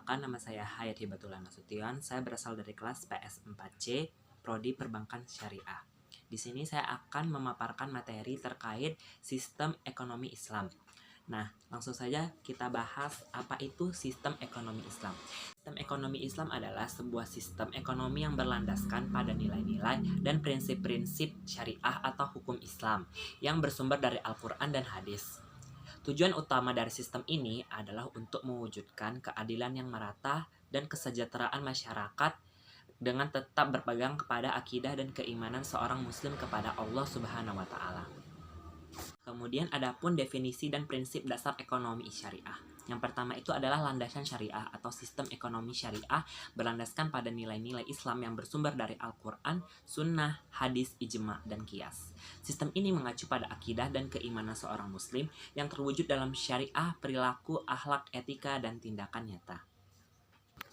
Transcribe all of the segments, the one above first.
Perkenalkan, nama saya Hayat Hibatullah Nasution. Saya berasal dari kelas PS4C, Prodi Perbankan Syariah. Di sini saya akan memaparkan materi terkait sistem ekonomi Islam. Nah, langsung saja kita bahas apa itu sistem ekonomi Islam. Sistem ekonomi Islam adalah sebuah sistem ekonomi yang berlandaskan pada nilai-nilai dan prinsip-prinsip syariah atau hukum Islam yang bersumber dari Al-Quran dan hadis. Tujuan utama dari sistem ini adalah untuk mewujudkan keadilan yang merata dan kesejahteraan masyarakat dengan tetap berpegang kepada akidah dan keimanan seorang muslim kepada Allah Subhanahu wa taala. Kemudian adapun definisi dan prinsip dasar ekonomi syariah. Yang pertama itu adalah landasan syariah atau sistem ekonomi syariah berlandaskan pada nilai-nilai Islam yang bersumber dari Al-Quran, Sunnah, Hadis, Ijma, dan Qiyas. Sistem ini mengacu pada akidah dan keimanan seorang muslim yang terwujud dalam syariah, perilaku, akhlak, etika, dan tindakan nyata.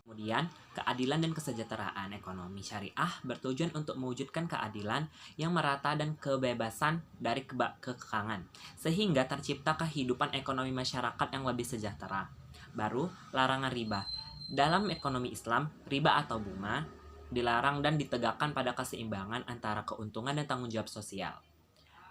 Kemudian, keadilan dan kesejahteraan ekonomi syariah bertujuan untuk mewujudkan keadilan yang merata dan kebebasan dari kekangan, sehingga tercipta kehidupan ekonomi masyarakat yang lebih sejahtera. Baru, larangan riba. Dalam ekonomi Islam, riba atau bunga dilarang dan ditegakkan pada keseimbangan antara keuntungan dan tanggung jawab sosial.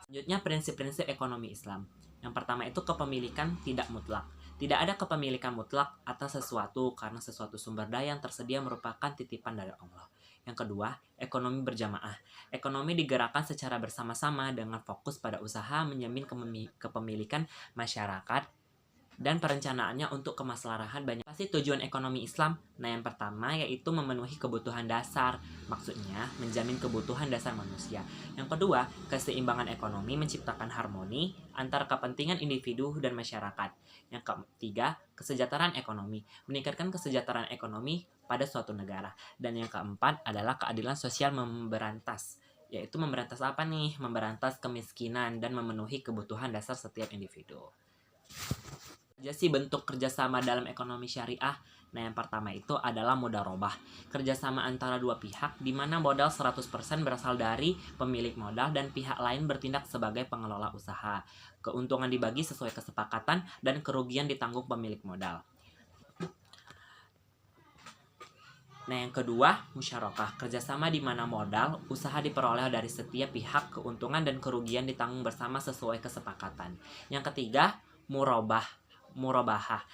Selanjutnya, prinsip-prinsip ekonomi Islam. Yang pertama itu kepemilikan tidak mutlak. Tidak ada kepemilikan mutlak atas sesuatu karena sesuatu sumber daya yang tersedia merupakan titipan dari Allah. Yang kedua, ekonomi berjamaah. Ekonomi digerakkan secara bersama-sama dengan fokus pada usaha menjamin kepemilikan masyarakat dan perencanaannya untuk kemaslahatan banyak. Pasti tujuan ekonomi Islam. Nah, yang pertama yaitu memenuhi kebutuhan dasar. Maksudnya, menjamin kebutuhan dasar manusia. Yang kedua, keseimbangan ekonomi menciptakan harmoni antara kepentingan individu dan masyarakat. Yang ketiga, kesejahteraan ekonomi. Meningkatkan kesejahteraan ekonomi pada suatu negara. Dan yang keempat adalah keadilan sosial memberantas. Yaitu memberantas apa nih? Memberantas kemiskinan dan memenuhi kebutuhan dasar setiap individu. Aja sih bentuk kerjasama dalam ekonomi syariah. Nah, yang pertama itu adalah mudharabah, kerjasama antara dua pihak di mana modal 100% berasal dari pemilik modal dan pihak lain bertindak sebagai pengelola usaha. Keuntungan dibagi sesuai kesepakatan dan kerugian ditanggung pemilik modal. Nah, yang kedua, musyarakah, kerjasama di mana modal, usaha diperoleh dari setiap pihak, keuntungan dan kerugian ditanggung bersama sesuai kesepakatan. Yang ketiga, murabahah,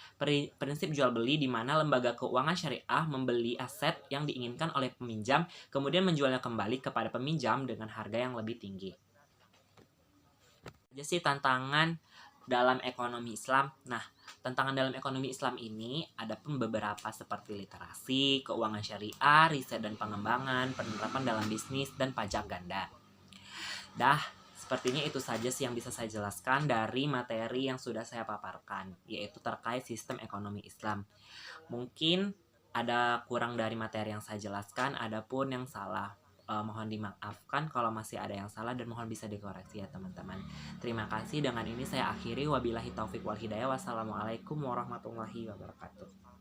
prinsip jual beli di mana lembaga keuangan syariah membeli aset yang diinginkan oleh peminjam, kemudian menjualnya kembali kepada peminjam dengan harga yang lebih tinggi. Jadi sih tantangan dalam ekonomi Islam. Nah, tantangan dalam ekonomi Islam ini ada pun beberapa seperti literasi, keuangan syariah, riset dan pengembangan, penerapan dalam bisnis, dan pajak ganda. Sepertinya itu saja sih yang bisa saya jelaskan dari materi yang sudah saya paparkan, yaitu terkait sistem ekonomi Islam. Mungkin ada kurang dari materi yang saya jelaskan, ada pun yang salah. Mohon dimaafkan kalau masih ada yang salah dan mohon bisa dikoreksi ya teman-teman. Terima kasih, dengan ini saya akhiri. Wabillahi taufik wal hidayah. Wassalamualaikum warahmatullahi wabarakatuh.